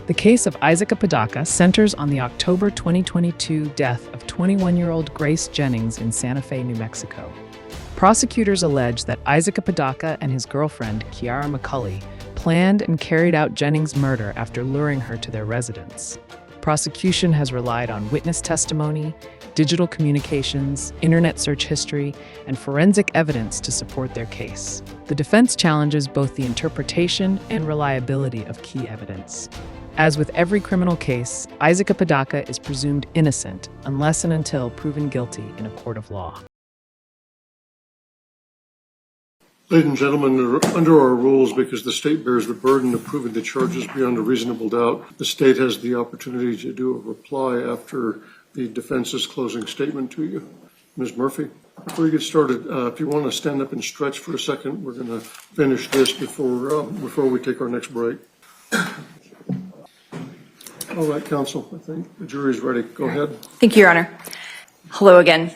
The case of Isaac Apodaca centers on the October 2022 death of 21-year-old Grace Jennings in Santa Fe, New Mexico. Prosecutors allege that Isaac Apodaca and his girlfriend, Kiara McCulley, planned and carried out Jennings' murder after luring her to their residence. Prosecution has relied on witness testimony, digital communications, internet search history, and forensic evidence to support their case. The defense challenges both the interpretation and reliability of key evidence. As with every criminal case, Isaac Apodaca is presumed innocent unless and until proven guilty in a court of law. Ladies and gentlemen, under our rules, because the state bears the burden of proving the charges beyond a reasonable doubt, the state has the opportunity to do a reply after the defense's closing statement to you. Ms. Murphy, before you get started, if you want to stand up and stretch for a second, we're going to finish this before we take our next break. All right, counsel, I think the jury's ready. Go ahead. Thank you, Your Honor. Hello again.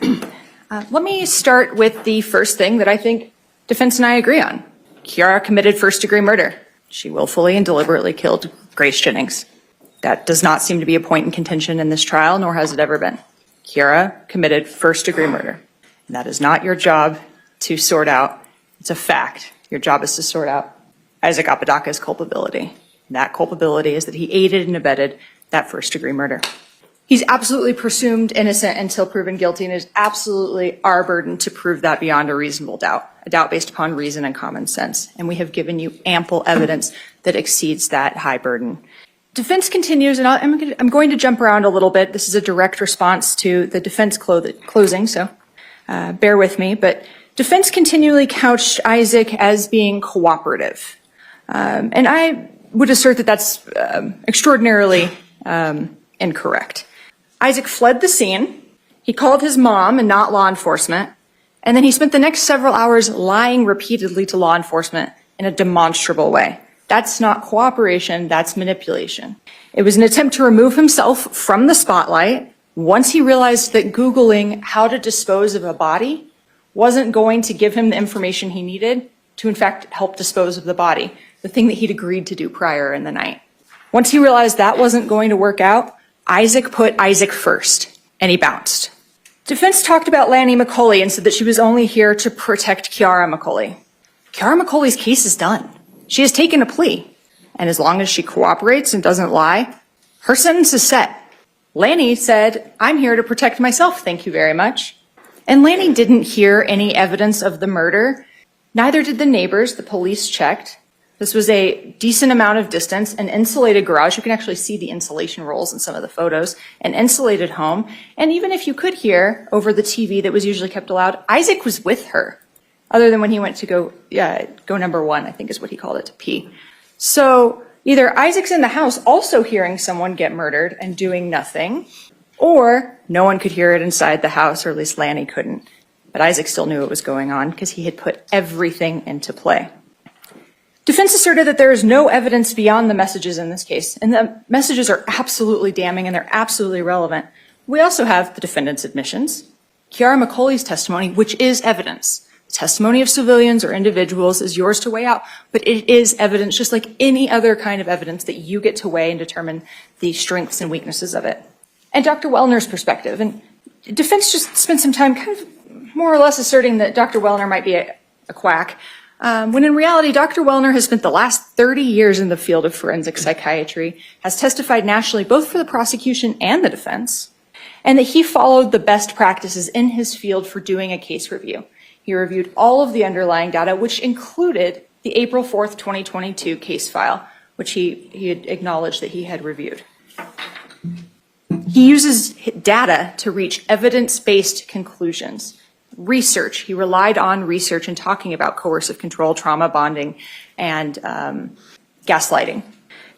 Let me start with the first thing that I think defense and I agree on. Kiara committed first-degree murder. She willfully and deliberately killed Grace Jennings. That does not seem to be a point in contention in this trial, nor has it ever been. Kiara committed first-degree murder. And that is not your job to sort out. It's a fact. Your job is to sort out Isaac Apodaca's culpability. And that culpability is that he aided and abetted that first-degree murder. He's absolutely presumed innocent until proven guilty, and it is absolutely our burden to prove that beyond a reasonable doubt, a doubt based upon reason and common sense. And we have given you ample evidence that exceeds that high burden. Defense continues, and I'm going to jump around a little bit. This is a direct response to the defense closing, so bear with me. But defense continually couched Isaac as being cooperative. And I would assert that that's extraordinarily incorrect. Isaac fled the scene, he called his mom and not law enforcement, and then he spent the next several hours lying repeatedly to law enforcement in a demonstrable way. That's not cooperation, that's manipulation. It was an attempt to remove himself from the spotlight once he realized that Googling how to dispose of a body wasn't going to give him the information he needed to in fact help dispose of the body, the thing that he'd agreed to do prior in the night. Once he realized that wasn't going to work out, Isaac put Isaac first, and he bounced. Defense talked about Lanny McCulley and said that she was only here to protect Kiara McCulley. Kiara McCulley's case is done. She has taken a plea, and as long as she cooperates and doesn't lie, her sentence is set. Lanny said, "I'm here to protect myself, thank you very much." And Lanny didn't hear any evidence of the murder. Neither did the neighbors. The police checked. This was a decent amount of distance, an insulated garage. You can actually see the insulation rolls in some of the photos, an insulated home. And even if you could hear over the TV that was usually kept loud, Isaac was with her, other than when he went to go number one, I think is what he called it, to pee. So either Isaac's in the house also hearing someone get murdered and doing nothing, or no one could hear it inside the house, or at least Lanny couldn't. But Isaac still knew what was going on because he had put everything into play. Defense asserted that there is no evidence beyond the messages in this case, and the messages are absolutely damning and they're absolutely relevant. We also have the defendant's admissions, Kiara McCulley's testimony, which is evidence. The testimony of civilians or individuals is yours to weigh out, but it is evidence just like any other kind of evidence that you get to weigh and determine the strengths and weaknesses of it. And Dr. Wellner's perspective, and defense just spent some time kind of more or less asserting that Dr. Wellner might be a quack, when in reality, Dr. Wellner has spent the last 30 years in the field of forensic psychiatry, has testified nationally both for the prosecution and the defense, and that he followed the best practices in his field for doing a case review. He reviewed all of the underlying data, which included the April 4th, 2022 case file, which he had acknowledged that he had reviewed. He uses data to reach evidence-based conclusions. Research. He relied on research in talking about coercive control, trauma bonding, and gaslighting.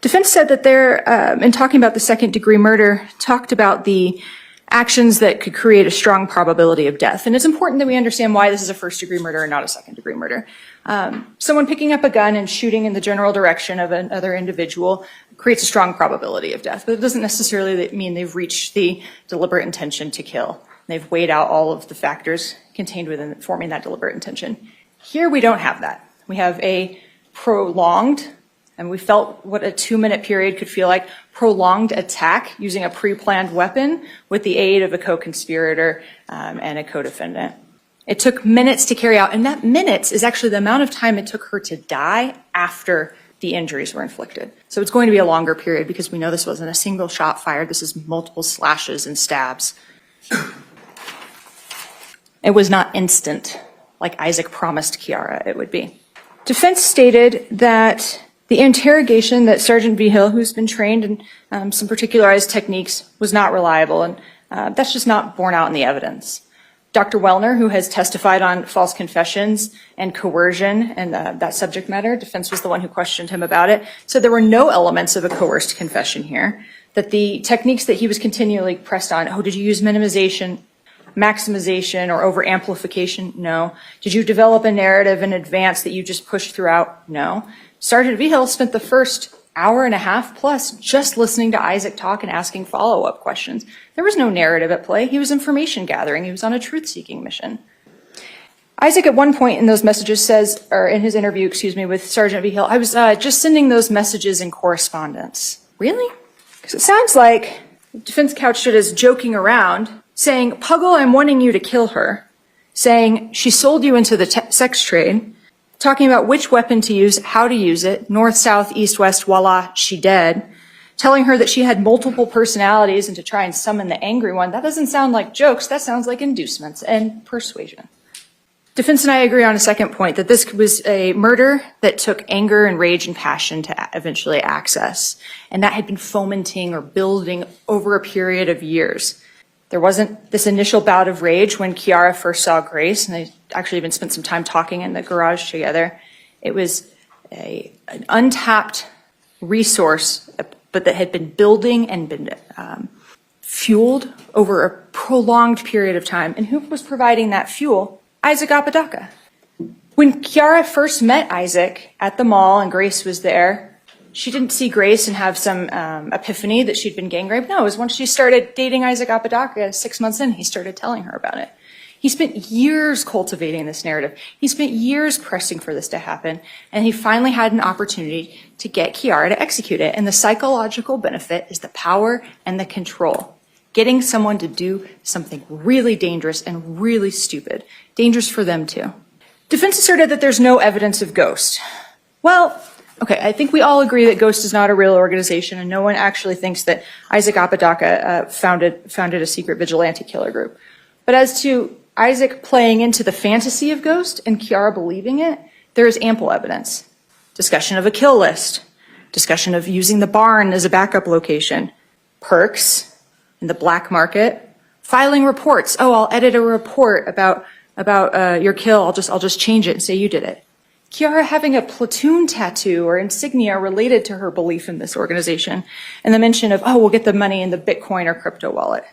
Defense said that in talking about the second-degree murder, talked about the actions that could create a strong probability of death. And it's important that we understand why this is a first-degree murder and not a second-degree murder. Someone picking up a gun and shooting in the general direction of another individual creates a strong probability of death, but it doesn't necessarily mean they've reached the deliberate intention to kill. They've weighed out all of the factors contained within forming that deliberate intention. Here we don't have that. We have a prolonged And we felt what a 2-minute period could feel like: prolonged attack using a pre-planned weapon with the aid of a co-conspirator and a co-defendant. It took minutes to carry out, and that minutes is actually the amount of time it took her to die after the injuries were inflicted. So it's going to be a longer period because we know this wasn't a single shot fired. This is multiple slashes and stabs. It was not instant, like Isaac promised Kiara it would be. Defense stated that the interrogation that Sergeant Vigil, who's been trained in some particularized techniques, was not reliable, and that's just not borne out in the evidence. Dr. Wellner, who has testified on false confessions and coercion and that subject matter, defense was the one who questioned him about it, said there were no elements of a coerced confession here, that the techniques that he was continually pressed on, oh, did you use minimization, maximization, or over-amplification? No. Did you develop a narrative in advance that you just pushed throughout? No. Sergeant Vigil spent the first hour and a half plus just listening to Isaac talk and asking follow-up questions. There was no narrative at play. He was information gathering. He was on a truth-seeking mission. Isaac at one point in those messages says, or in his interview, with Sergeant Vigil, I was just sending those messages in correspondence. Really? Because it sounds like the defense couched it as joking around, saying, Puggle, I'm wanting you to kill her, saying, she sold you into the sex trade, talking about which weapon to use, how to use it, north, south, east, west, voila, she dead, telling her that she had multiple personalities and to try and summon the angry one. That doesn't sound like jokes, that sounds like inducements and persuasion. Defense and I agree on a second point, that this was a murder that took anger and rage and passion to eventually access, and that had been fomenting or building over a period of years. There wasn't this initial bout of rage when Kiara first saw Grace, and they actually even spent some time talking in the garage together. It was an untapped resource, but that had been building and been fueled over a prolonged period of time. And who was providing that fuel? Isaac Apodaca. When Kiara first met Isaac at the mall and Grace was there, she didn't see Grace and have some epiphany that she'd been gang raped. No, it was once she started dating Isaac Apodaca, 6 months in, he started telling her about it. He spent years cultivating this narrative. He spent years pressing for this to happen, and he finally had an opportunity to get Kiara to execute it. And the psychological benefit is the power and the control. Getting someone to do something really dangerous and really stupid. Dangerous for them too. Defense asserted that there's no evidence of Ghost. Well, okay, I think we all agree that Ghost is not a real organization, and no one actually thinks that Isaac Apodaca founded a secret vigilante killer group. But as to Isaac playing into the fantasy of Ghost and Kiara believing it, there is ample evidence. Discussion of a kill list, discussion of using the barn as a backup location, perks in the black market, filing reports. Oh, I'll edit a report about your kill. I'll just change it and say you did it. Kiara having a platoon tattoo or insignia related to her belief in this organization, and the mention of, oh, we'll get the money in the Bitcoin or crypto wallet.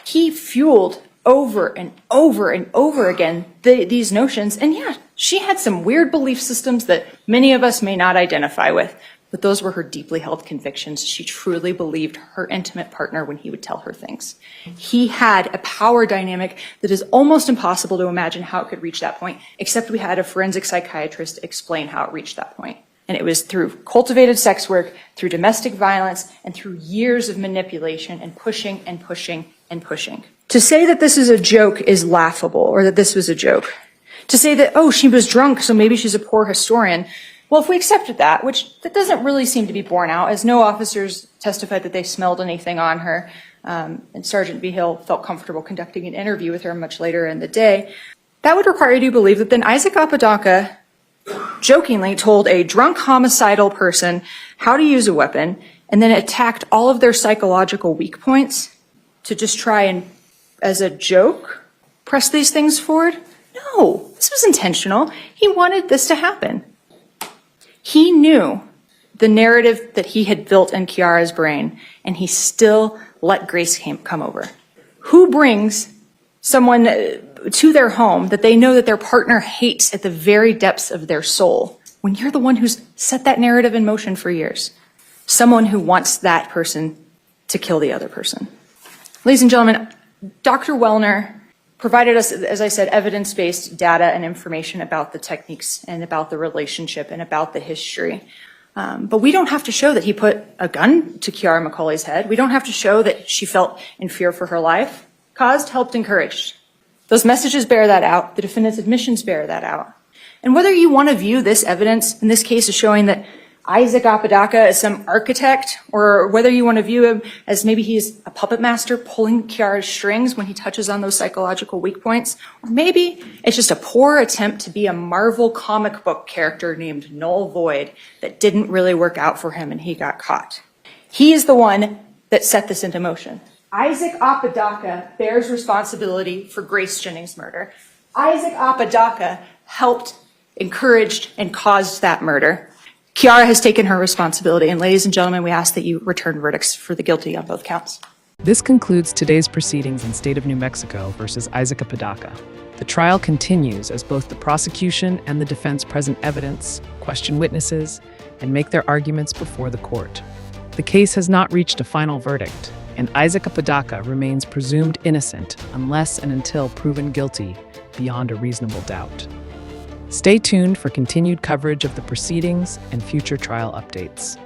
He fueled over and over and over again these notions, and yeah, she had some weird belief systems that many of us may not identify with, but those were her deeply held convictions. She truly believed her intimate partner when he would tell her things. He had a power dynamic that is almost impossible to imagine how it could reach that point, except we had a forensic psychiatrist explain how it reached that point. And it was through cultivated sex work, through domestic violence, and through years of manipulation and pushing and pushing and pushing. To say that this is a joke is laughable, or that this was a joke. To say that, oh, she was drunk, so maybe she's a poor historian. Well, if we accepted that, which that doesn't really seem to be borne out, as no officers testified that they smelled anything on her, and Sergeant Vigil felt comfortable conducting an interview with her much later in the day, that would require you to believe that then Isaac Apodaca jokingly told a drunk homicidal person how to use a weapon and then attacked all of their psychological weak points to just try and, as a joke, press these things forward? No, this was intentional. He wanted this to happen. He knew the narrative that he had built in Kiara's brain, and he still let Grace come over. Who brings someone to their home that they know that their partner hates at the very depths of their soul when you're the one who's set that narrative in motion for years? Someone who wants that person to kill the other person. Ladies and gentlemen, Dr. Wellner provided us, as I said, evidence-based data and information about the techniques and about the relationship and about the history. But we don't have to show that he put a gun to Kiara McCulley's head. We don't have to show that she felt in fear for her life. Caused, helped, encouraged. Those messages bear that out. The defendant's admissions bear that out. And whether you want to view this evidence in this case as showing that Isaac Apodaca is some architect, or whether you want to view him as maybe he's a puppet master pulling Kiara's strings when he touches on those psychological weak points, or maybe it's just a poor attempt to be a Marvel comic book character named Null Void that didn't really work out for him and he got caught. He is the one that set this into motion. Isaac Apodaca bears responsibility for Grace Jennings' murder. Isaac Apodaca helped, encouraged, and caused that murder. Kiara has taken her responsibility, and ladies and gentlemen, we ask that you return verdicts for the guilty on both counts. This concludes today's proceedings in State of New Mexico versus Isaac Apodaca. The trial continues as both the prosecution and the defense present evidence, question witnesses, and make their arguments before the court. The case has not reached a final verdict, and Isaac Apodaca remains presumed innocent unless and until proven guilty beyond a reasonable doubt. Stay tuned for continued coverage of the proceedings and future trial updates.